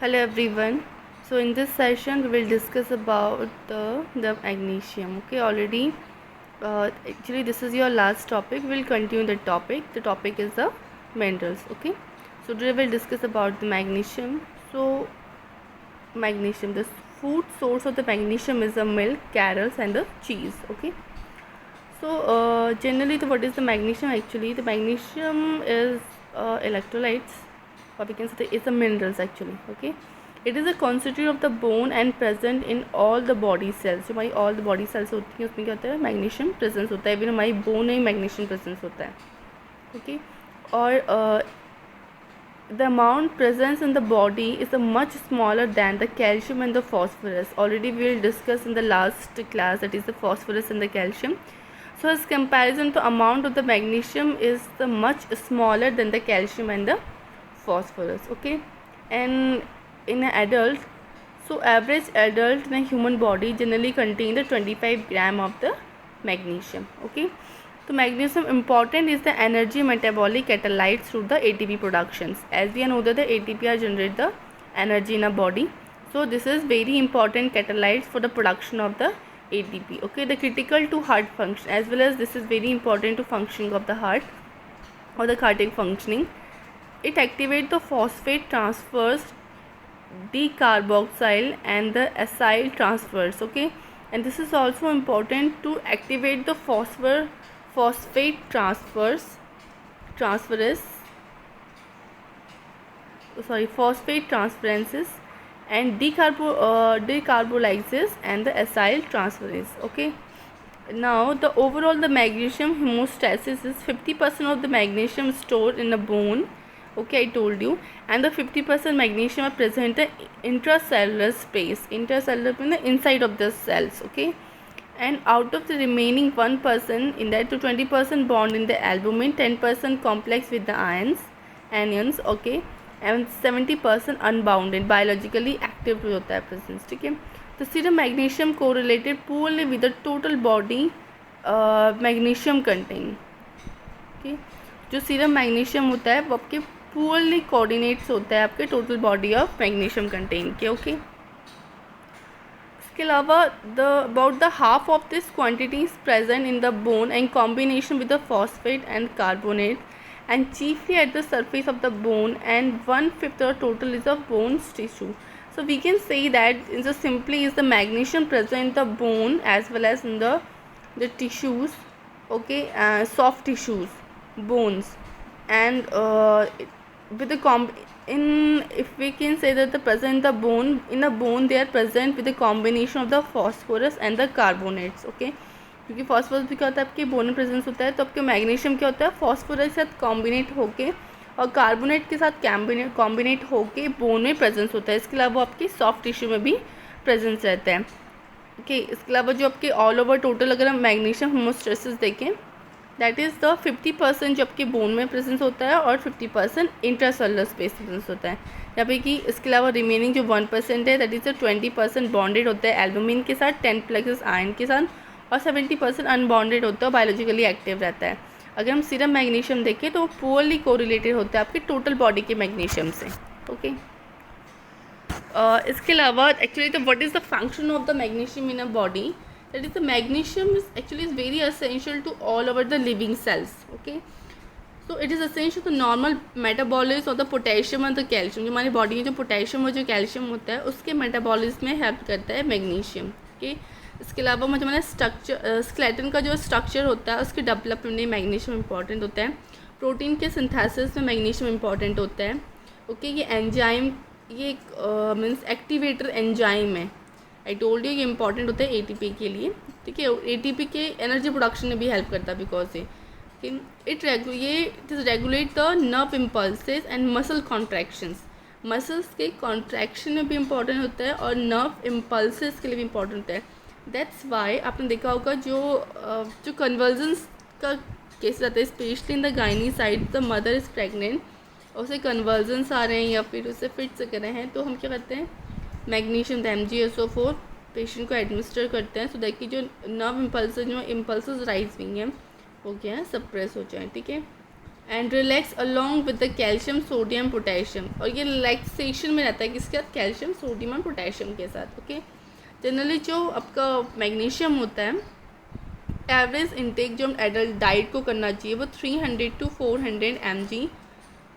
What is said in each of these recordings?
Hello everyone. So in this session we will discuss about the magnesium. Okay, already actually this is your last topic. We will continue the topic. The topic is the minerals. Okay. So today we will discuss about the magnesium. So magnesium, the food source of the magnesium is the milk, carols and the cheese. Okay. So generally what is the magnesium? Actually the magnesium is electrolytes, or we can say it's the minerals actually. Okay, it is a constituent of the bone and present in all the body cells. जो हमारी all the body cells होती हैं उसमें क्या होता है, magnesium presence होता है. इवन हमारी बोन में मैग्नीशियम प्रेजेंस होता है. ओके, और the amount presence in the body is a much smaller than the calcium and the phosphorus. Already we will discuss in the last class, that is the phosphorus and the calcium. So as comparison, the amount of the magnesium is the much smaller than the calcium and the phosphorus. Okay, and in an adult, so average adult in a human body generally contain the 25 gram of the magnesium. Okay, so magnesium important is the energy metabolic catalyte through the ATP productions. As we know that the ATP are generate the energy in a body, so this is very important catalyte for the production of the ATP. Okay, the critical to heart function, as well as this is very important to functioning of the heart or the cardiac functioning. It activates the phosphate transfers, decarboxyl and the acyl transfers. Okay, and this is also important to activate the phosphate phosphate transferences and decarbolysis and the acyl transferase. Okay, now the overall the magnesium homeostasis is 50% of the magnesium stored in the bone. Okay, I told you, and the 50% magnesium are present in the intracellular space. Intracellular in the inside of the cells. Okay, and out of the remaining 1%, in that to 20% bond in the albumin, 10% complex with the anions. Okay, and 70% unbounded biologically active होता है presence. ठीक है, तो serum magnesium correlated poorly with the total body magnesium contain. Okay, जो serum magnesium होता है वो आपके poorly कोऑर्डिनेट्स होता है आपके total body of magnesium contain के. ओके, इसके अलावा the about the half of this quantity is present in the bone and combination with the phosphate and carbonate and chiefly at the surface of the bone, and 1/5 of the total is of bone's tissue. So we can say that in the simply is the magnesium present in the bone as well as in the tissues. Okay, soft tissues, bones, and with the if we can say that the present in the bone they are present with the combination of the phosphorus and the carbonates. Okay, क्योंकि phosphorus भी क्या होता है आपके bone में presence होता है, तो आपके मैग्नीशियम क्या होता है फॉस्फोरस के साथ कॉम्बिनेट होके और कार्बोनेट के साथ कॉम्बिनेट होके बोन में प्रेजेंस होता है. इसके अलावा आपकी सॉफ्ट टिश्यू में भी प्रेजेंस रहता है. ओके, इसके अलावा जो आपके ऑल ओवर टोटल अगर हम मैग्नीशियम होमोस्टेसिस देखें, दैट इज़ द 50% जो आपके बोन में प्रेजेंस होता है और 50% इंट्रासेलुलर स्पेस प्रेजेंस होता है. यहाँ पे कि इसके अलावा रिमेनिंग जो 1% है दैट इज़ द 20% बॉन्डेड होता है एल्बुमिन के साथ, 10 आयन के साथ, और 70% अनबॉन्डेड होता है, बायोलॉजिकली एक्टिव रहता है. अगर हम सीरम मैग्नीशियम देखें तो वो पुअरली कोरिलेटेड होता है आपके टोटल बॉडी के मैग्नीशियम से. ओके, इसके अलावा एक्चुअली तो what is the function of the magnesium in a body, that is the magnesium is actually is very essential to all over the living cells. Okay, so it is essential to normal metabolism of the potassium और the calcium. जो हमारी body में जो potassium और जो calcium होता है उसके मेटाबॉलिज्म में हेल्प करता है मैग्नीशियम. ओके, इसके अलावा मुझे हमारा स्ट्रक्चर स्केलेटन का जो स्ट्रक्चर होता है उसके डेवलपमेंट में मैग्नीशियम इंपॉर्टेंट होता है. प्रोटीन के सिंथेसिस में मैग्नीशियम इंपॉर्टेंट होता है. ओके, ये एंजाइम, ये एक मीन्स एक्टिवेटर एंजाइम है. आई टोल्ड यू ये इंपॉर्टेंट होता है एटीपी के लिए. ठीक है, एटीपी के एनर्जी प्रोडक्शन में भी हेल्प करता है because it is regulate the nerve impulses and muscle contractions. Muscles के कॉन्ट्रैक्शन में भी इंपॉर्टेंट होता है और नर्व इम्पल्सेस के लिए भी इंपॉर्टेंट होता है. दैट्स वाई आपने देखा होगा जो कन्वर्जन्स का केस रहता है, specially in the gynae side, the mother is pregnant और उसे कन्वर्जन्स आ रहे हैं या फिर उसे फिट से कर रहे हैं, तो हम क्या करते हैं मैग्नीशियम MgSO4 पेशेंट को एडमिनिस्टर करते हैं, सो दैट कि जो नर्व इम्पल्स राइज हुई हैं वो क्या है सप्रेस हो जाए. ठीक है, and relax along with the calcium sodium potassium, और ये रिलैक्सेशन में रहता है किसके साथ, कैल्शियम सोडियम और पोटेशियम के साथ। ओके, जनरली जो आपका मैग्नीशियम होता है, एवरेज इनटेक जो हम एडल्ट डाइट को करना चाहिए वो 300 to 400 mg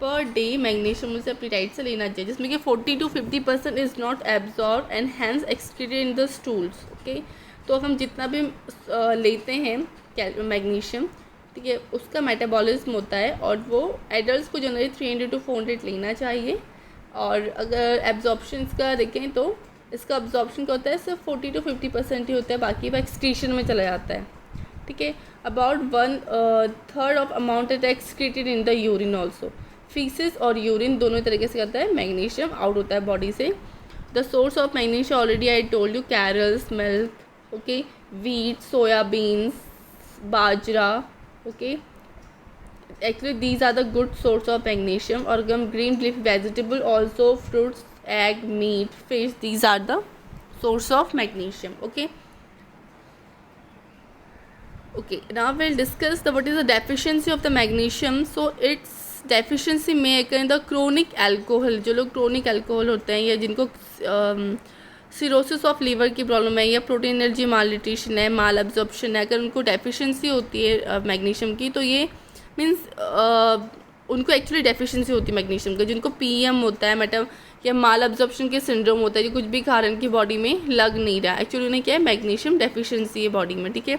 per day magnesium उसे अपनी डाइट से लेना चाहिए, जिसमें कि 40 to 50% is not absorb and hence excreted in the stools. Okay, तो हम जितना भी लेते हैं मैग्नीशियम, ठीक है, उसका मेटाबॉलिज्म होता है, और वो एडल्ट को जनरली 300 to 400 लेना चाहिए। और अगर एब्जॉर्प्शन का देखें तो इसका एब्जॉर्प्शन क्या होता है, सिर्फ 40 to 50% ही होता है, बाकी वो एक्सक्रीशन में चला जाता है। ठीक है, about 1/3 of amount it excreted in the urine also. Faeces और यूरिन दोनों तरीके से करता है, मैग्नीशियम आउट होता है बॉडी से। The source of magnesium already I told you, cereals, milk, okay, wheat, soybeans, bajra, okay, actually these are the good source of magnesium. और green leaf vegetable also, fruits, egg, meat, fish, these are the source of magnesium. Okay, now we'll discuss what is the deficiency of the magnesium. So its deficiency may occur in the chronic alcohol, जो लोग chronic alcohol होते हैं, या जिनको cirrhosis of liver की problem है, या protein energy माल nutrition है, माल एब्जॉर्प्शन है, अगर उनको डेफिशिएंसी होती है मैग्नीशियम की, तो ये मीन्स उनको एक्चुअली डेफिशिएंसी होती है मैग्नीशियम का। जिनको पीएम होता है या माल एब्जॉर्प्शन के सिंड्रोम होता है, जो कुछ भी खा रहे हैं उनकी बॉडी में लग नहीं रहा, एक्चुअली उन्हें क्या है, मैग्नीशियम डेफिशिएंसी है बॉडी में। ठीक है,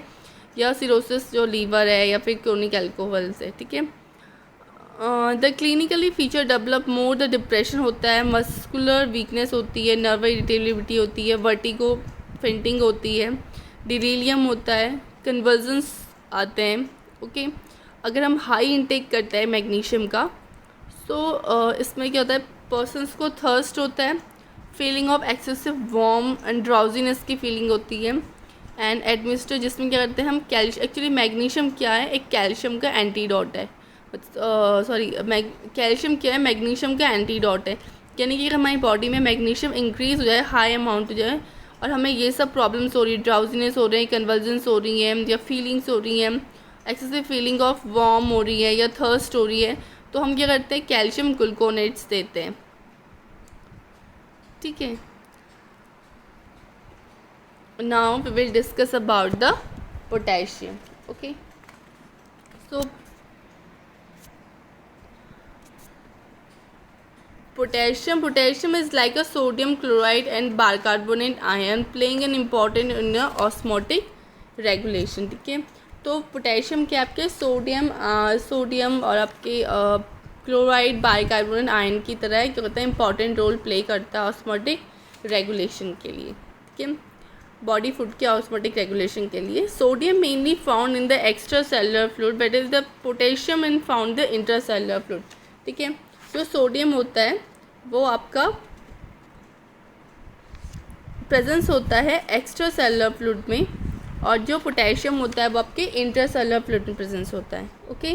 या सिरोसिस जो लीवर है, या फिर क्रोनिक अल्कोहल से। ठीक है, the clinically feature develop more the depression होता है, मस्कुलर वीकनेस होती है, नर्व इरिटेबिलिटी होती है, वर्टिगो, फेंटिंग होती है, डिलीलियम होता है, कन्वर्जन्स आते हैं। ओके, अगर हम हाई इनटेक करते हैं मैग्नीशियम का, तो इसमें क्या होता है, पर्सन्स को थर्स्ट होता है, feeling of excessive warm and drowsiness की फीलिंग होती है, एंड एडमिनिस्टर, जिसमें क्या करते हैं हम कैल्शियम, एक्चुअली मैग्नीशियम क्या है, एक कैल्शियम का एंटीडोट है, कैल्शियम क्या है, मैग्नीशियम का एंटीडोट है। यानी कि अगर हमारी बॉडी में मैग्नीशियम इंक्रीज हो जाए, हाई अमाउंट हो जाए, और हमें ये सब प्रॉब्लम्स हो रही है, ड्राउजीनेस हो रही है, कन्वर्जेंस हो रही है, या फीलिंग्स हो रही हैं, एक्सेसिव फीलिंग ऑफ वार्म हो रही है, या थर्स्ट हो रही है, तो हम क्या करते हैं, कैल्शियम ग्लूकोनेट्स देते हैं। ठीक है, now we will discuss about the potassium. Okay, so potassium is like a sodium chloride and bicarbonate ion playing an important in the osmotic regulation. ठीक है, तो पोटेशियम के आपके सोडियम और आपके क्लोराइड, बाइकार्बोनेट आयन की तरह क्या होता है, इंपॉर्टेंट रोल प्ले करता है ऑस्मोटिक रेगुलेशन के लिए। ठीक है, बॉडी फूड के ऑस्मोटिक रेगुलेशन के लिए। Sodium mainly found in the extra cellular fluid, but is the potassium in found the intra cellular fluid. ठीक है, जो सोडियम होता है वो आपका प्रेजेंस होता है एक्स्ट्रा सेलुलर फ्लूइड में, और जो पोटेशियम होता है वो आपके इंट्रा सेलुलर फ्लूइड में प्रेजेंस होता है। Okay,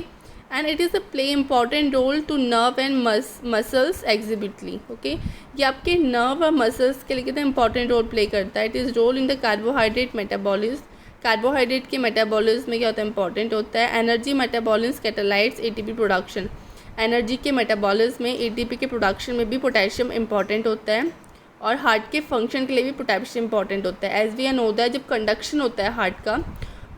and it is a play important role to nerve and muscles excitability. Okay, ये आपके नर्व और मसल्स के लिए कितना इंपॉर्टेंट रोल प्ले करता है। It is role in the carbohydrate metabolism, carbohydrate के मेटाबॉलिज्म में क्या होता है, इंपॉर्टेंट होता है। Energy metabolism catalyses ATP production, energy के मेटाबॉलिज्म में एटीपी के प्रोडक्शन में भी पोटेशियम इंपॉर्टेंट होता है, और हार्ट के फंक्शन के लिए भी पोटेशियम इंपॉर्टेंट होता है। एज वी एन होता है, जब कंडक्शन होता है हार्ट का,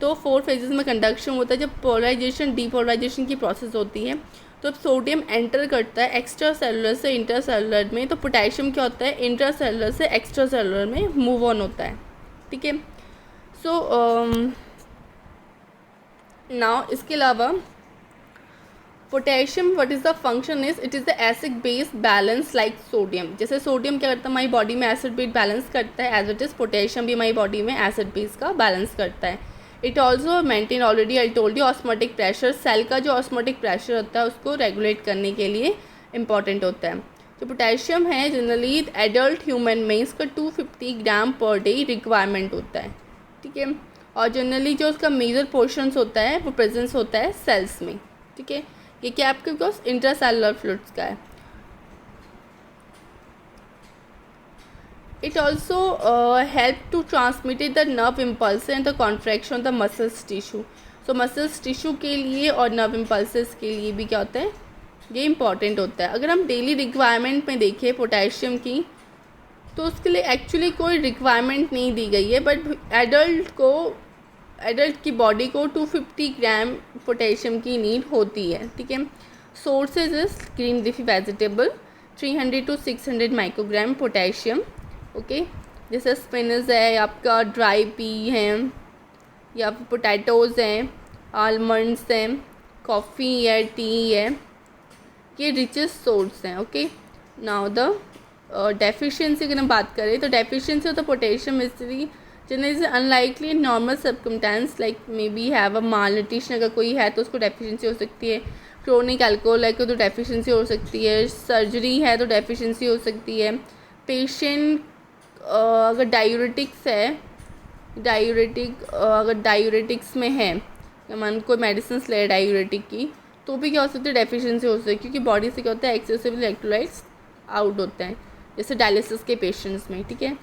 तो 4 फेजेस में कंडक्शन होता है। जब पोलराइजेशन डीपोलराइजेशन की प्रोसेस होती है, तो जब सोडियम एंटर करता है एक्स्ट्रा सेलुलर से इंट्रा सेलुलर में, तो पोटेशियम क्या होता है, इंट्रा सेलुलर से एक्स्ट्रा सेलुलर में मूव ऑन होता है। ठीक है, सो नाउ इसके अलावा potassium what is the function is, it is the acid base balance like sodium. जैसे सोडियम क्या करता है, हमारी बॉडी में एसिड बेस बैलेंस करता है, एज इट इज़ पोटेशियम भी हमारी बॉडी में एसिड बेस का बैलेंस करता है। It also maintain, already I told you, osmotic pressure, cell का जो ऑस्मोटिक प्रेशर होता है उसको रेगुलेट करने के लिए इंपॉर्टेंट होता है। जो पोटेशियम है जनरली एडल्ट ह्यूमन में इसका 250 ग्राम पर डे रिक्वायरमेंट होता है। ठीक है, और जनरली जो उसका मेजर पोर्शंस होता है वो प्रेजेंस होता है सेल्स में। ठीक है, ये क्या आपके पास इंट्रा सेलुलर फ्लूइड्स का है। It also help to transmit the nerve impulse and the contraction of the muscles tissue. तो मसल्स टिश्यू के लिए और नर्व इम्पल्सेस के लिए भी क्या होता है, ये इंपॉर्टेंट होता है। अगर हम डेली रिक्वायरमेंट में देखें पोटेशियम की, तो उसके लिए एक्चुअली कोई रिक्वायरमेंट नहीं दी गई है, बट एडल्ट की बॉडी को 250 ग्राम पोटेशियम की नीड होती है, ठीक है। Sources is green leafy vegetable 300 to 600 microgram potassium, okay. जैसे स्पिनच है, आपका ड्राई पी है, या पोटैटोज़ हैं, आलमंड्स हैं, कॉफ़ी है, टी है, ये रिचेस्ट सोर्स हैं, ओके। नाउ द डेफिशिएंसी अगर हम बात करें तो deficiency of the potassium is generally unlikely normal circumstance like may be have a mall nutrition, अगर कोई है तो उसको डेफिशिएंसी हो सकती है। क्रोनिक अल्कोहल है तो डेफिशिएंसी हो सकती है। सर्जरी है तो डेफिशिएंसी हो सकती है। पेशेंट अगर डायूरेटिक्स है, अगर डायूरेटिक्स में है, मान कोई मेडिसिन ले डायूरेटिक की, तो भी क्या हो सकती है, डेफिशिएंसी हो सकती है, क्योंकि बॉडी से क्या होता है, एक्सेसिव इलेक्ट्रोलाइट्स आउट होते हैं, जैसे डायलिसिस के पेशेंट्स में, ठीक है।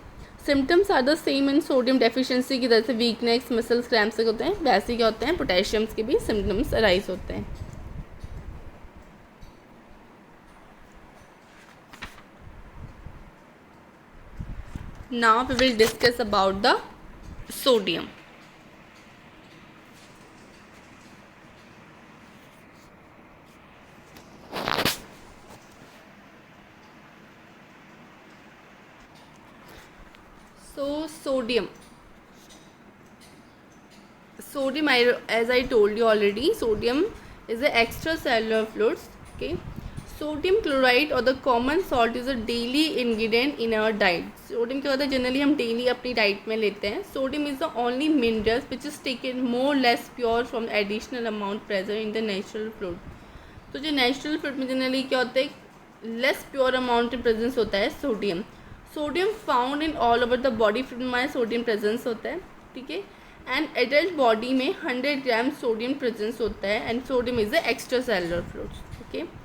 Symptoms are the same in sodium deficiency की, जैसे वीकनेस, मसल्स क्रैम्प्स होते हैं, वैसे ही क्या होते हैं, पोटेशियम्स के भी सिम्टम्स अराइज होते हैं। Now we will discuss about the sodium. So sodium, as I told you already, sodium is an extracellular fluid, okay. Sodium chloride or the common salt is a daily ingredient in our diet. Sodium क्या होता है, generally हम daily अपनी diet में लेते हैं। Sodium is the only minerals which is taken more less pure from additional amount present in the natural fluid. तो जो नेचुरल फ्लूइड में जनरली क्या होता है, लेस प्योर अमाउंट में प्रेजेंस होता है sodium. Sodium found in all over the body fluid में सोडियम प्रेजेंस होता है, ठीक है। एंड एडल्ट बॉडी में 100 ग्राम सोडियम प्रेजेंस होता है, and sodium is a extra cellular fluid, okay.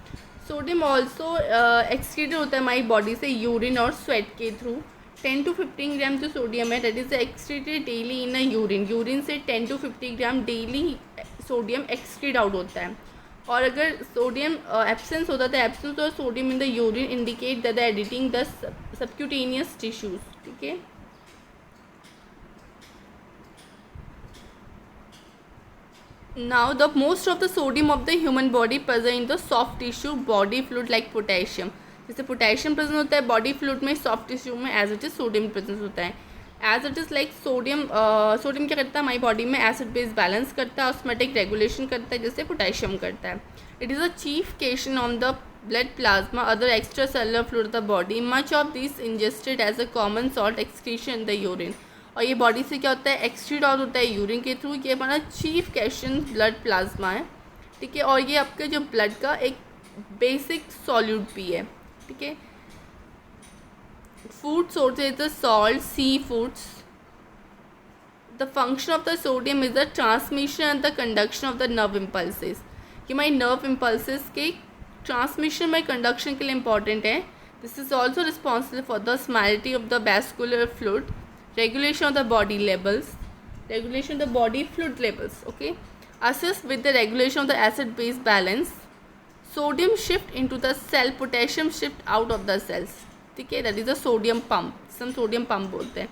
Sodium also excreted होता है हमारी बॉडी से यूरिन और स्वेट के थ्रू। 10 to 15 ग्राम जो सोडियम है, that is excreted daily in a urine. Urine से 10 to 50 gram daily sodium excrete out होता है। और अगर सोडियम एब्सेंस होता है, तो absence of sodium in the urine indicate that the editing the subcutaneous tissues, ठीक है। Now the most of the sodium of the human body present in the soft tissue body fluid like potassium। जैसे potassium present होता है body fluid में, soft tissue में as it is sodium present होता है। As it is like sodium क्या करता है हमारी बॉडी में, एसिड बेस बैलेंस करता है, ऑस्मेटिक रेगुलेशन करता है, जैसे पोटेशियम करता है। It is a chief cation on the blood plasma other extracellular fluid of the body, much of this ingested as a common salt excretion in the urine. और ये body से क्या होता है, एक्सक्रीट आउट होता है urine के through. ये हमारा चीफ कैशन ब्लड प्लाज्मा है, ठीक है। और ये आपके जो ब्लड का एक बेसिक सॉल्यूट भी है, ठीक है। Food sources the salt, sea foods. The function of the sodium is the transmission and the conduction of the nerve impulses. कि हमारी नर्व इम्पल्सेस के ट्रांसमिशन में कंडक्शन के लिए इंपॉर्टेंट है। This is also responsible for the osmolality of the vascular fluid, regulation of the body levels, regulation of the body fluid levels, okay. Assist with the regulation of the acid base balance. Sodium shift into the cell, potassium shift out of the cells, ठीक है। that is the sodium pump, some sodium pump बोलते हैं।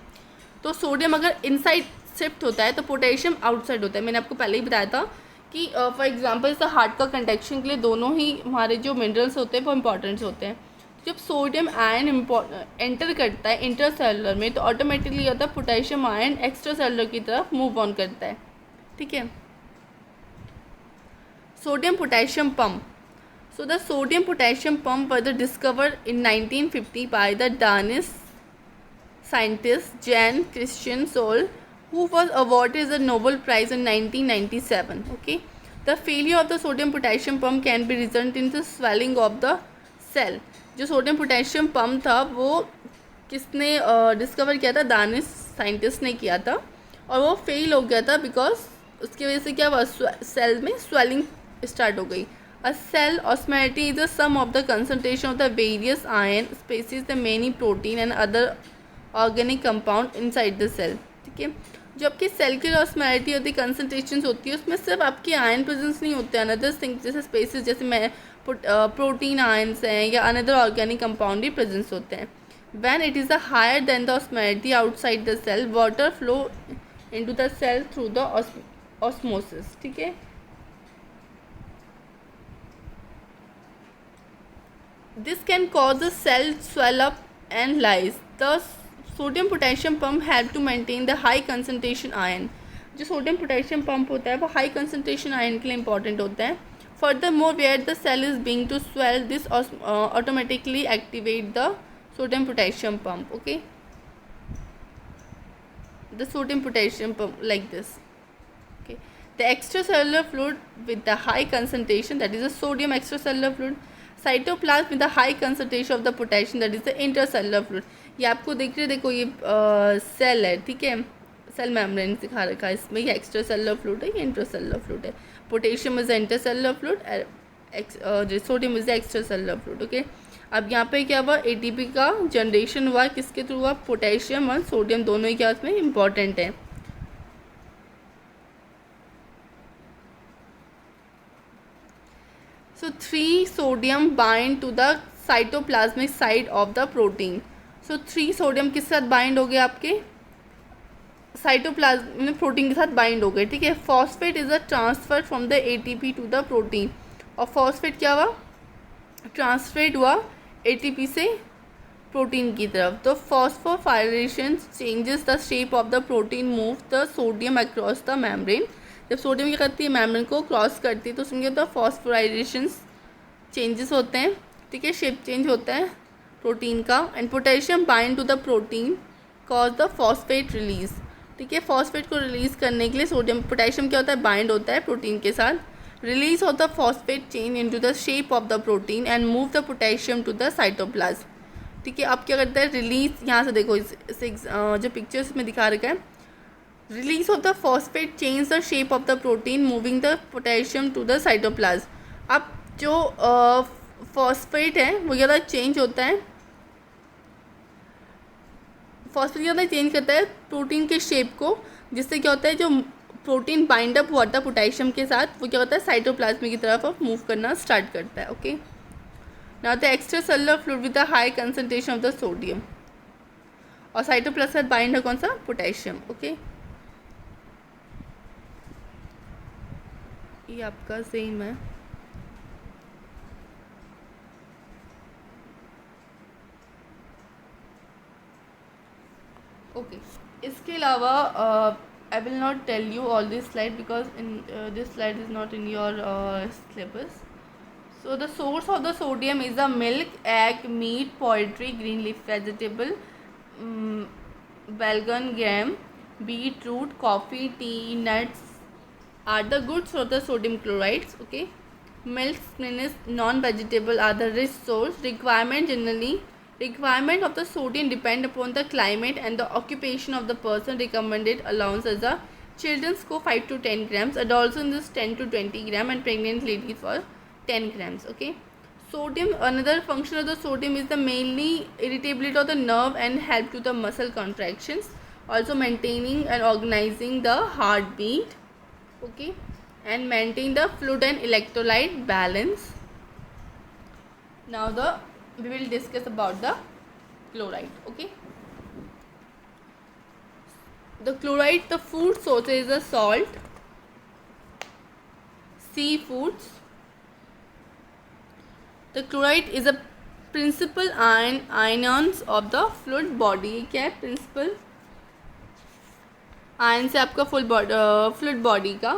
तो sodium अगर inside shift होता है तो potassium outside होता है। मैंने आपको पहले ही बताया था कि फॉर एग्जांपल जैसे हार्ट का कंडक्शन के लिए दोनों ही हमारे जो मिनरल्स होते हैं वो इंपॉर्टेंट होते हैं। जब सोडियम आयन एंटर करता है इंटरसेलुलर में, तो ऑटोमेटिकली होता है पोटेशियम आयन एक्स्ट्रा सेलुलर की तरफ मूव ऑन करता है, ठीक है। Sodium potassium pump. So the sodium potassium pump were discovered in 1950 by the Danish scientist Jens Christian Skou, who was awarded the Nobel Prize in 1997, okay. The failure of the sodium potassium pump can be result in the swelling of the cell। जो sodium potassium pump था वो किसने discover किया था, Danish scientist ने किया था, और वो फेल हो गया था बिकॉज उसकी वजह से क्या हुआ, सेल में स्वेलिंग स्टार्ट हो गई। A cell osmolality is the sum of the concentration of the various ion species, the many protein and other organic compound inside the cell, ठीक है। जो आपकी सेल की ऑस्मोलैरिटी होती है, कंसनट्रेशन होती है, उसमें सिर्फ आपकी आयन प्रेजेंस नहीं होते, अनदर थिंग्स जैसे स्पेसिस, जैसे मैं प्रोटीन आयन्स हैं या अनदर ऑर्गेनिक कंपाउंड भी प्रेजेंस होते हैं. When it is a higher than the osmolarity outside the cell, water flow into the cell through the osmosis. ठीक है. This can cause the cell swell up and lyse. The sodium potassium pump help to maintain the high concentration ion. जो sodium potassium pump होता है वो high concentration ion के लिए important होता है. Furthermore, where the cell is being to swell, this automatically activate the sodium potassium pump. Okay, the sodium potassium pump like this. Okay, the extracellular fluid with the high concentration, that is the sodium extracellular fluid. Cytoplasm with the high concentration of the potassium, that is the intracellular fluid. ये आपको देख रहे, देखो ये cell है, ठीक है, cell membrane दिखा रखा है इसमें. ये एक्स्ट्रासेलुलर फ्लूइड है, ये इंट्रासेलुलर फ्लूइड है. Potassium is intercellular fluid, sodium is extracellular fluid. Okay, अब यहाँ पे क्या हुआ, एटीपी का जनरेशन हुआ, किसके थ्रू हुआ, पोटेशियम और सोडियम दोनों ही क्या उसमें इंपॉर्टेंट है. So 3 sodium bind to the cytoplasmic side of the protein. So 3 sodium किस साथ बाइंड हो गए, आपके साइटोप्लाज्म प्रोटीन के साथ बाइंड हो गए. ठीक है. Phosphate is a transfer from the ATP to the protein. और फॉस्फेट क्या हुआ, ट्रांसफरेट हुआ एटीपी से प्रोटीन की तरफ. तो phosphorylation changes the shape of the protein, move the sodium across the membrane. जब सोडियम क्या करती है, मेम्ब्रेन को क्रॉस करती है, तो उसमें क्या होता है, फॉस्फोराइजेशन चेंजेस होते हैं. ठीक है, शेप चेंज होता है प्रोटीन का. And potassium bind to the protein cause the phosphate release. ठीक है, फॉस्फेट को रिलीज करने के लिए सोडियम पोटेशियम क्या होता है, बाइंड होता है प्रोटीन के साथ. Release of the phosphate change into the shape of the protein and move the potassium to the cytoplasm. ठीक है, अब क्या करता है, रिलीज, यहाँ से देखो इस जो पिक्चर्स में दिखा रखा है, release of the phosphate change the shape of the protein moving the potassium to the cytoplasm. अब जो फॉस्फेट है वो ज़्यादा चेंज होता है, फॉस्फेट ज़्यादा चेंज करता है प्रोटीन के शेप को, जिससे क्या होता है, जो प्रोटीन बाइंड अप हुआ था पोटेशियम के साथ, वो क्या होता है, साइटोप्लाज्म की तरफ मूव करना स्टार्ट करता है. Okay, now the extra cellular fluid with the high concentration of the sodium, और साइटोप्लाज्म से बाइंड है कौन सा, पोटेशियम. ओके, ये आपका सेम है. ओके, इसके अलावा I will not tell you all this slide because in this slide is not in your syllabus. So the source of the sodium is the milk, egg, meat, poultry, green leaf vegetable, बैलगन, gram, beetroot, coffee, tea, nuts are the good source of the sodium chlorides. Okay, milk, spinach, non-vegetable are the rich source. Requirement of the sodium depend upon the climate and the occupation of the person. Recommended allowance as a children's go 5 to 10 grams, adults in this 10 to 20 gram, and pregnant ladies for 10 grams. Okay, sodium, another function of the sodium is the mainly irritability of the nerve and help to the muscle contractions, also maintaining and organizing the heartbeat. Okay, and maintain the fluid and electrolyte balance. Now we will discuss about the chloride. Okay, the chloride, the food source is the salt, seafoods. The chloride is a principal ions of the fluid body. क्या है, principal ion से आपका fluid body का.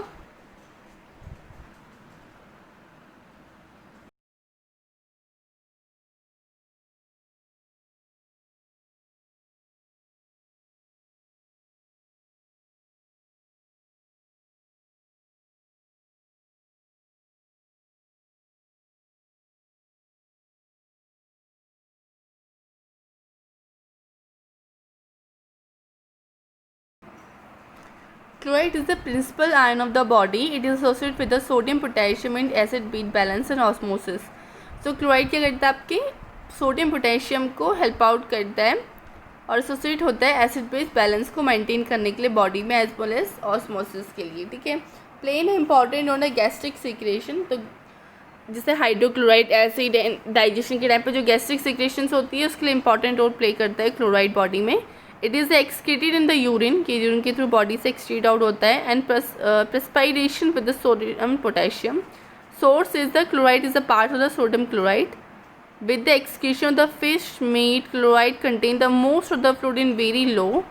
Chloride is the principal ion of the body. It is associated with the sodium, potassium and acid beat balance and osmosis. So chloride क्या करता है, आपके sodium potassium को हेल्प आउट करता है और एसोसिएट होता है एसिड बेस बैलेंस को मेंटेन करने के लिए बॉडी में, एज वेल एज ऑस्मोसिस के लिए, ठीक है। प्लेन है इंपॉर्टेंट होना गैस्ट्रिक सिक्रेशन, तो जैसे हाइड्रोक्लोराइड एसिड डाइजेशन के टाइम पे जो गैस्ट्रिक सिक्रेशंस होती है उसके लिए इंपॉर्टेंट रोल प्ले करता है क्लोराइड बॉडी में। It is excreted in the urine, कि यूरिन के थ्रू बॉडी से एक्सक्रीट आउट होता है, and perspiration with the sodium potassium. Source is the chloride is a part of the sodium chloride. With the excretion of the fish meat, chloride contain the most of the fluid in very low,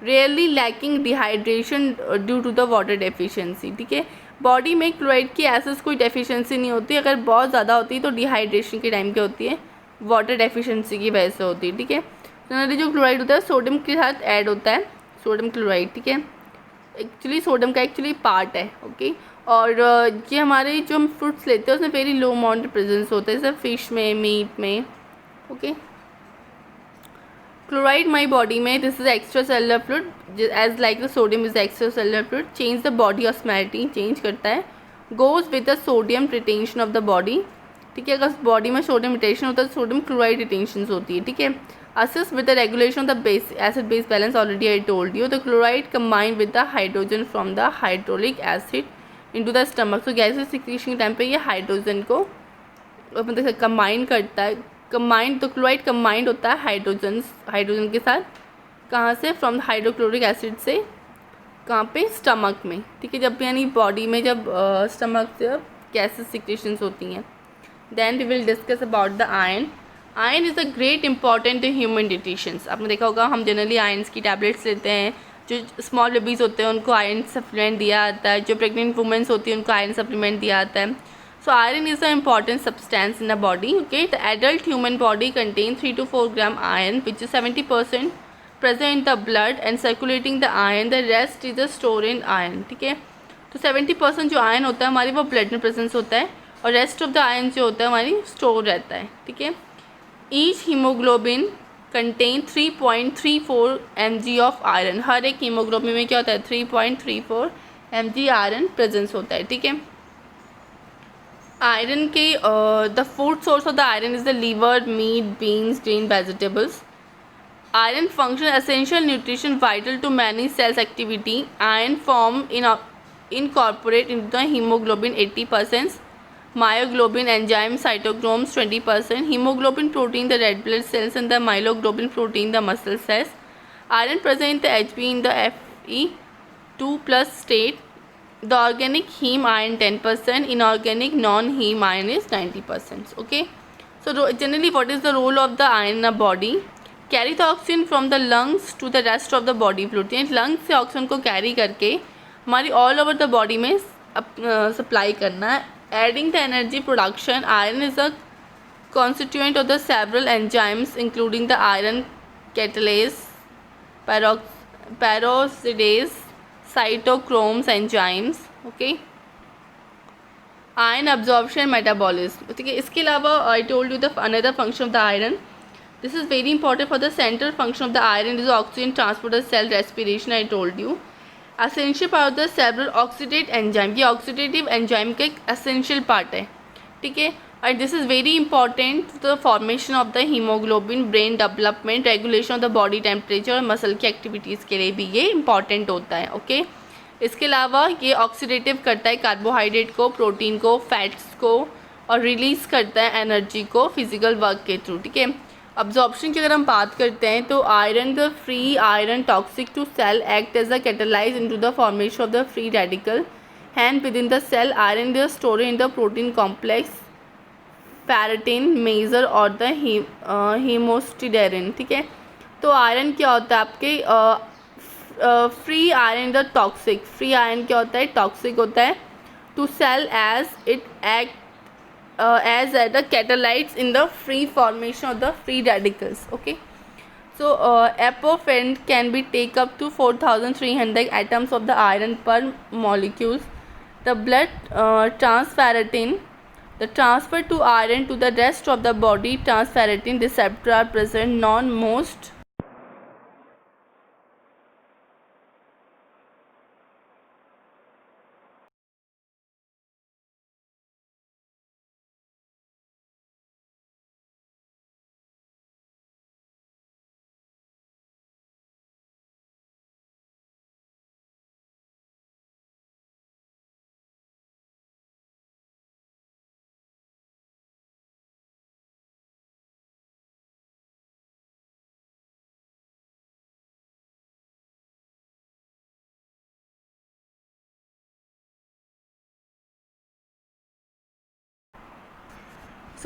rarely lacking dehydration due to the water deficiency. ठीक है, body में chloride की ऐसे कोई deficiency नहीं होती, अगर बहुत ज़्यादा होती है तो डिहाइड्रेशन के टाइम की होती है, वाटर डेफिशिएंसी की वजह से होती है, ठीक है। जनरली जो क्लोराइड होता है सोडियम के साथ ऐड होता है, सोडियम क्लोराइड, ठीक है, एक्चुअली सोडियम का एक्चुअली पार्ट है, ओके। और ये हमारे जो हम फ्रूट्स लेते हैं उसमें वेरी लो अमाउंट प्रेजेंस होता है, जैसे फिश में, मीट में, ओके। क्लोराइड माई बॉडी में this is extracellular fluid, as like the sodium is extracellular fluid, change the body osmolarity, change करता है, goes with the sodium retention of the body, ठीक है। अगर body में sodium retention होता है तो सोडियम क्लोराइड रिटेंशन होती है, ठीक है। Assist with the regulation of the base acid base balance, already I told you. The chloride combine with the hydrogen from the hydraulic acid into the stomach, तो gases secretion के time पे ये hydrogen को मतलब combine करता है, combined, तो chloride combined होता है हाइड्रोजन के साथ, कहाँ से, फ्रॉम द हाइड्रोक्लोरिक एसिड से, कहाँ पे, स्टमक में, ठीक है। जब यानी बॉडी में जब स्टमक से गैसेस सिक्रेशंस होती हैं। Then we will discuss about the iron. Iron is a great important in human nutritions. आपने देखा होगा हम जनरली आयरन्स की टैबलेट्स लेते हैं, जो स्मॉल बेबीज़ होते हैं उनको आयरन सप्लीमेंट दिया जाता है, जो प्रेग्नेंट वुमेंस होती हैं उनको आयरन सप्लीमेंट दिया जाता है। So iron is a important substance in the body, okay. The adult human body contain 3 to 4 gram iron which is 70% present in the blood and circulating the iron, the rest is a store in iron, ठीक है। तो 70% जो iron होता है हमारी वो blood में presence होता है, और रेस्ट ऑफ द आयरन जो होता है हमारी स्टोर रहता है, ठीक है। Each haemoglobin contain 3.34 mg of iron, हर एक हीमोग्लोबिन में क्या होता है 3.34 mg आयरन प्रेजेंस होता है, ठीक है। आयरन के the food source of the iron is the liver, meat, beans, green vegetables. Iron function essential nutrition vital to many cells activity. Iron form incorporate into the hemoglobin 80%, myoglobin enzyme cytochromes 20%, hemoglobin protein the red blood cells, and the myoglobin protein the muscle cells. Iron present in the Hb in the Fe2 plus state. The organic heme iron 10%, inorganic non-heme iron is 90%. Okay. So generally what is the role of the iron in a body? Carry the oxygen from the lungs to the rest of the body fluid, यानी lungs से oxygen को carry करके हमारी all over the body में supply करना है। Adding the energy production, iron is a constituent of the several enzymes including the iron catalase, peroxidase, cytochromes enzymes, okay. Iron absorption metabolism, ठीक है। इसके अलावा I told you the another function of the iron. This is very important for the central function of the iron is oxygen transport of cell respiration. I told you. Essential part of the several oxidate enzyme. ये oxidative enzyme का एक essential part है, ठीक है। और this is very important to the formation of the hemoglobin, brain development, regulation of the body temperature और muscle की activities के लिए भी ये important होता है, ओके। इसके अलावा ये ऑक्सीडेटिव करता है कार्बोहाइड्रेट को, प्रोटीन को, फैट्स को, और रिलीज़ करता है एनर्जी को फिजिकल वर्क के थ्रू, ठीक है। अब्जॉर्प्शन की अगर हम बात करते हैं तो iron the free iron toxic to cell act as the catalyse into the formation of the free radical hand within the cell. Iron the store in the protein complex ferritin major और the haemosiderin, ठीक है। तो iron क्या होता है आपके free iron the toxic, free iron क्या होता है, टॉक्सिक होता है to cell as it act as the catalytes in the free formation of the free radicals, okay. So apophthegm can be take up to 4300 atoms of the iron per molecules. The blood transferrin, the transfer to iron to the rest of the body transferrin receptor are present non most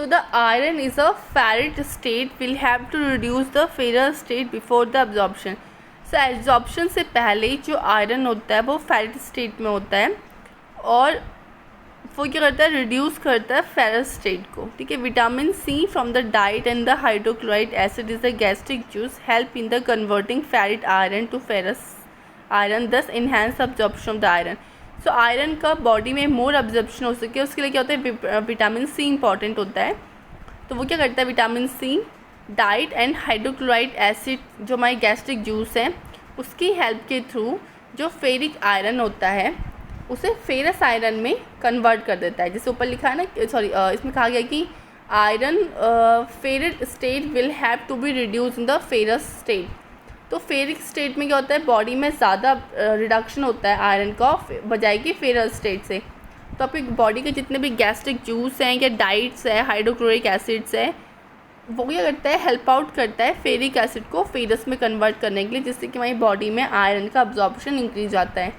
So the iron is a ferrite state will have to reduce the ferrous state before the absorption. So absorption से पहले जो iron होता है वो ferric state में होता है और वो क्या करता है, रिड्यूस करता है फेरस स्टेट को. ठीक है. Vitamin C from the diet and the hydrochloride acid is the gastric juice help in the converting ferric iron to ferrous iron, thus enhance absorption of the iron. So iron का body में more absorption हो सके उसके लिए क्या होता है, vitamin सी important होता है. तो वो क्या करता है, vitamin C diet and hydrochloride acid जो हमारी गैस्ट्रिक जूस है उसकी हेल्प के थ्रू जो फेरिक आयरन होता है उसे फेरस आयरन में कन्वर्ट कर देता है. जैसे ऊपर लिखा है ना, सॉरी इसमें कहा गया कि iron ferric state will have to be reduce in the ferrous state. तो फेरिक स्टेट में क्या होता है, बॉडी में ज़्यादा रिडक्शन होता है आयरन का बजाय कि फेरस स्टेट से. तो आपकी बॉडी के जितने भी गैस्ट्रिक जूस हैं या डाइट्स है, हाइड्रोक्लोरिक एसिड्स है, वो क्या करता है, हेल्प आउट करता है फेरिक एसिड को फेरस में कन्वर्ट करने के लिए, जिससे कि हमारी बॉडी में आयरन का अब्जॉर्प्शन इंक्रीज आता है.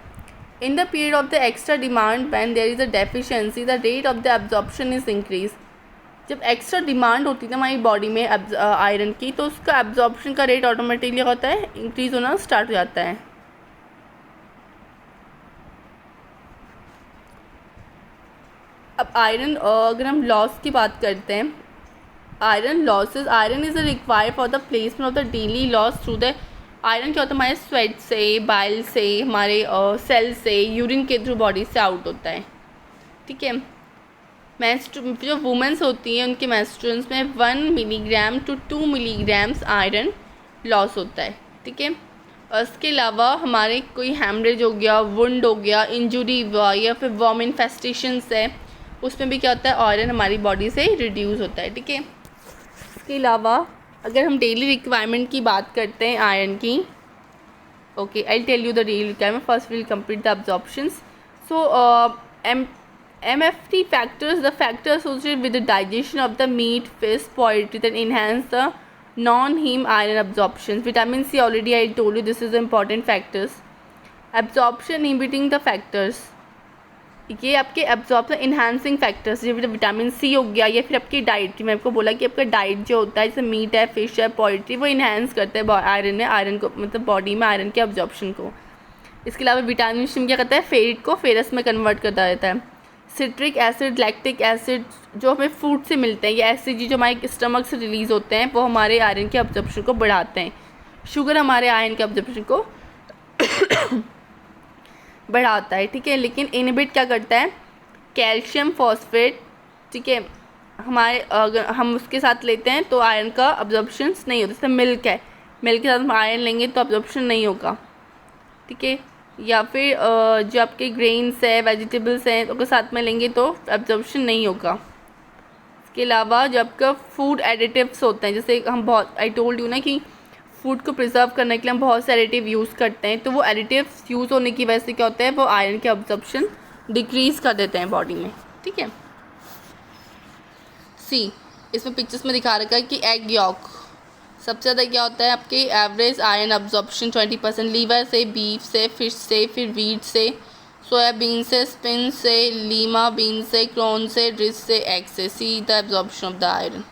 In the period of the extra demand when there is a deficiency, the rate of the absorption is increased. जब एक्स्ट्रा डिमांड होती है हमारी बॉडी में आयरन की तो उसका एब्जॉर्प्शन का रेट ऑटोमेटिकली होता है, इंक्रीज होना स्टार्ट हो जाता है. अब आयरन अगर हम लॉस की बात करते हैं, iron losses, iron is required for the placement of the daily loss through the iron. क्या होता है, हमारे स्वेट से, बाइल से, हमारे सेल से, यूरिन के थ्रू बॉडी से आउट होता है. ठीक है. जो वुमेंस होती हैं उनके मेंस्ट्रुएशंस में 1 milligram to 2 milligrams iron loss होता है. ठीक है. इसके अलावा हमारे कोई हैमरेज हो गया, वुंड हो गया, इंजुरी हुआ या फिर वॉर्म इन्फेस्टेशंस है, उसमें भी क्या होता है, आयरन हमारी बॉडी से रिड्यूस होता है. ठीक है. इसके अलावा अगर हम डेली रिक्वायरमेंट की बात करते हैं आयरन की, okay, I tell you the daily requirement. First will complete the absorptions. So MFT factors, the factors associated with the digestion of the meat, fish, poultry that enhance the non-heme iron absorption. Vitamin C, already I told you, this is the important factors. Absorption inhibiting the factors, ये आपके absorption enhancing factors, जैसे vitamin C हो गया या फिर आपकी diet. मैं आपको बोला कि आपका डाइट जो होता है जैसे मीट है, फिश है, पोल्ट्री, वो इन्हांस करता है आयरन को, मतलब बॉडी में आयरन के एब्जॉर्प्शन को. इसके अलावा विटामिन सी क्या करता है, फेरिक को फेरस में कन्वर्ट करता रहता है. सिट्रिक एसिड, लैक्टिक एसिड जो हमें फूड से मिलते हैं, ये एसिड जो हमारे स्टमक से रिलीज़ होते हैं वो हमारे आयरन के एब्जॉर्प्शन को बढ़ाते हैं. शुगर हमारे आयरन के एब्जॉर्प्शन को बढ़ाता है. ठीक है. लेकिन इनहिबिट क्या करता है, कैल्शियम फॉस्फेट. ठीक है. हमारे अगर हम उसके साथ लेते हैं तो आयरन का अब्जॉर्प्शन नहीं होता. जैसे मिल्क है, मिल्क के साथ हम आयरन लेंगे तो अब्जॉर्प्शन नहीं होगा. ठीक है. या फिर जो आपके ग्रेन्स है, वेजिटेबल्स हैं, उसके साथ में लेंगे तो एब्जॉर्प्शन नहीं होगा. इसके अलावा जो आपका फूड एडिटिव्स होते हैं, जैसे हम बहुत, आई टोल्ड यू ना कि फूड को प्रिजर्व करने के लिए हम बहुत से एडिटिव यूज़ करते हैं, तो वो एडिटिव्स यूज़ होने की वजह से क्या होता है, वो आयरन के अब्जॉर्प्शन डिक्रीज़ कर देते हैं बॉडी में. ठीक है. सी इसमें पिक्चर्स में दिखा रखा है कि एग यॉक सबसे ज़्यादा क्या होता है, आपके एवरेज आयरन अब्जॉर्प्शन 20% लीवर से, बीफ से, फिश से, फिर वीट से, सोयाबीन से, स्पिन से, लीमा बीन से, क्रॉन से, रिस से, एग से. See the absorption of the iron.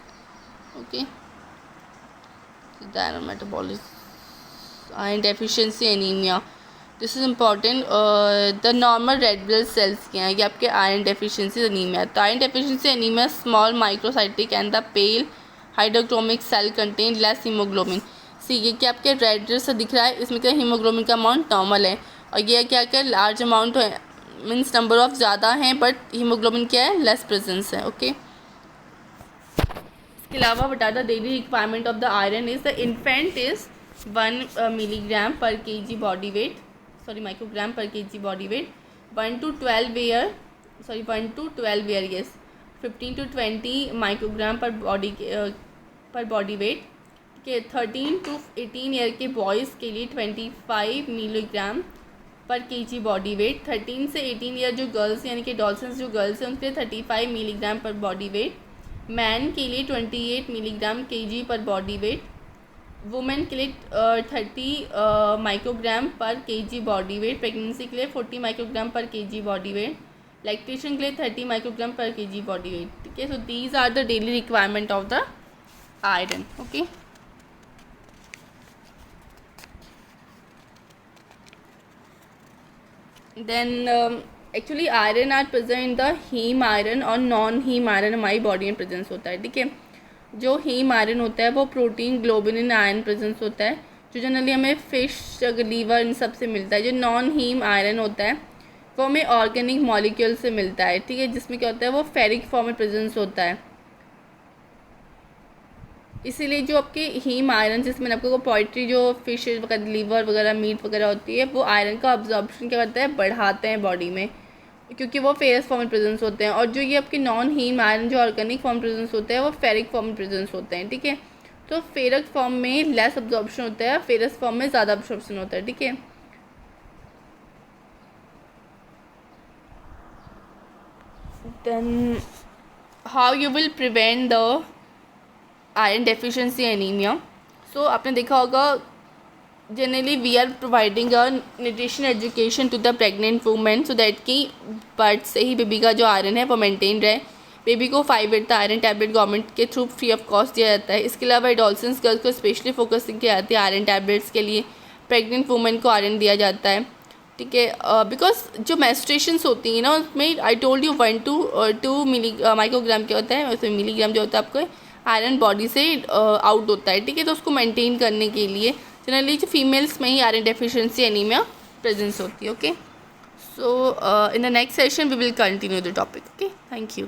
Okay. Iron metabolism, iron deficiency anemia, this is important. The normal red blood cells क्या है, ये आपके iron deficiency anemia. तो iron deficiency anemia small microcytic and the pale hydrochromic cell contain less hemoglobin. सी ये क्या आपके red blood से दिख रहा है, इसमें क्या हीमोग्लोबिन का अमाउंट नॉर्मल है, और ये क्या क्या लार्ज अमाउंट है, मीन्स नंबर ऑफ ज़्यादा हैं बट हीमोग्लोबिन क्या है, लेस प्रेजेंस है. ओके. इसके अलावा बता the daily requirement of the iron is the infant is 1 milligram per KG body weight, sorry microgram per KG body weight. 1 to 12 year, sorry 1 to 12 year, yes, 15 to 20 microgram per body weight. ठीक है. 13 to 18 year के boys के लिए 25 milligram per KG body wait. 13 से 18 year जो girls यानी कि डॉल्सन्स जो गर्ल्स हैं उनके लिए 35 मिलीग्राम पर बॉडी वेट. मैन के लिए 28 मिलीग्राम केजी पर बॉडी वेट. वुमेन के लिए 30 microgram per KG body wait. Pregnancy के लिए 40 microgram per KG body wait. Lactation के लिए 30 माइक्रोग्राम पर kg बॉडी वेट, ठीक है. So these are the daily requirement of the iron. Okay. Then actually iron are present in the haem iron और non haem iron हमारी body में presence होता है, ठीक है. जो हीम आयरन होता है वो प्रोटीन, ग्लोबिन, आयरन प्रेजेंस होता है, जो जनरली हमें फिश, लीवर, इन सब से मिलता है. जो नॉन हीम आयरन होता है वो हमें ऑर्गेनिक मॉलिक्यूल से मिलता है, ठीक है, जिसमें क्या होता है वो फेरिक फॉर्म में प्रेजेंस होता है. इसीलिए जो आपके हीम आयरन, जिसमें आपको पोइट्री, जो फिश वगैरह, लीवर वगैरह, मीट वगैरह होती है, वो आयरन का अब्जॉर्प्शन क्या करता है, बढ़ाते हैं बॉडी में, क्योंकि वो फेरस फॉर्म में प्रेजेंस होते हैं. और जो ये आपके नॉन हीम आयरन, जो ऑर्गेनिक फॉर्म प्रेजेंस होते हैं, वो फेरिक फॉर्म में प्रेजेंस होते हैं, ठीक है. तो फेरिक फॉर्म में लेस अब्जॉर्प्शन होता है, फेरस फॉर्म में ज़्यादा अब्जॉर्प्शन होता है, ठीक है. Then how you will prevent the iron deficiency anaemia. So आपने देखा होगा, generally we are providing a nutrition education to the pregnant women so that कि बर्थ से ही बेबी का जो आयरन है वो मेंटेन रहे. बेबी को 5 आयरन टैबलेट गवर्नमेंट के थ्रू फ्री ऑफ कॉस्ट दिया जाता है. इसके अलावा एडोलसेंस गर्ल्स को स्पेशली फोकसिंग किया जाती है आयरन टैबलेट्स के लिए. प्रेग्नेंट वुमेन को आयरन दिया जाता है, ठीक है. बिकॉज जो मेंस्ट्रुएशंस होती हैं ना, उसमें आई टोल्ड यू 1 to 2 माइक्रोग्राम क्या होता है, उसमें मिलीग्राम जो होता है आपको आयरन बॉडी से आउट होता है, ठीक है. तो उसको मेंटेन करने के लिए जनरली जो फीमेल्स में ही आयरन डेफिशिएंसी एनीमिया प्रेजेंस होती है. Okay. So in the next session we will continue the topic. Okay, thank you.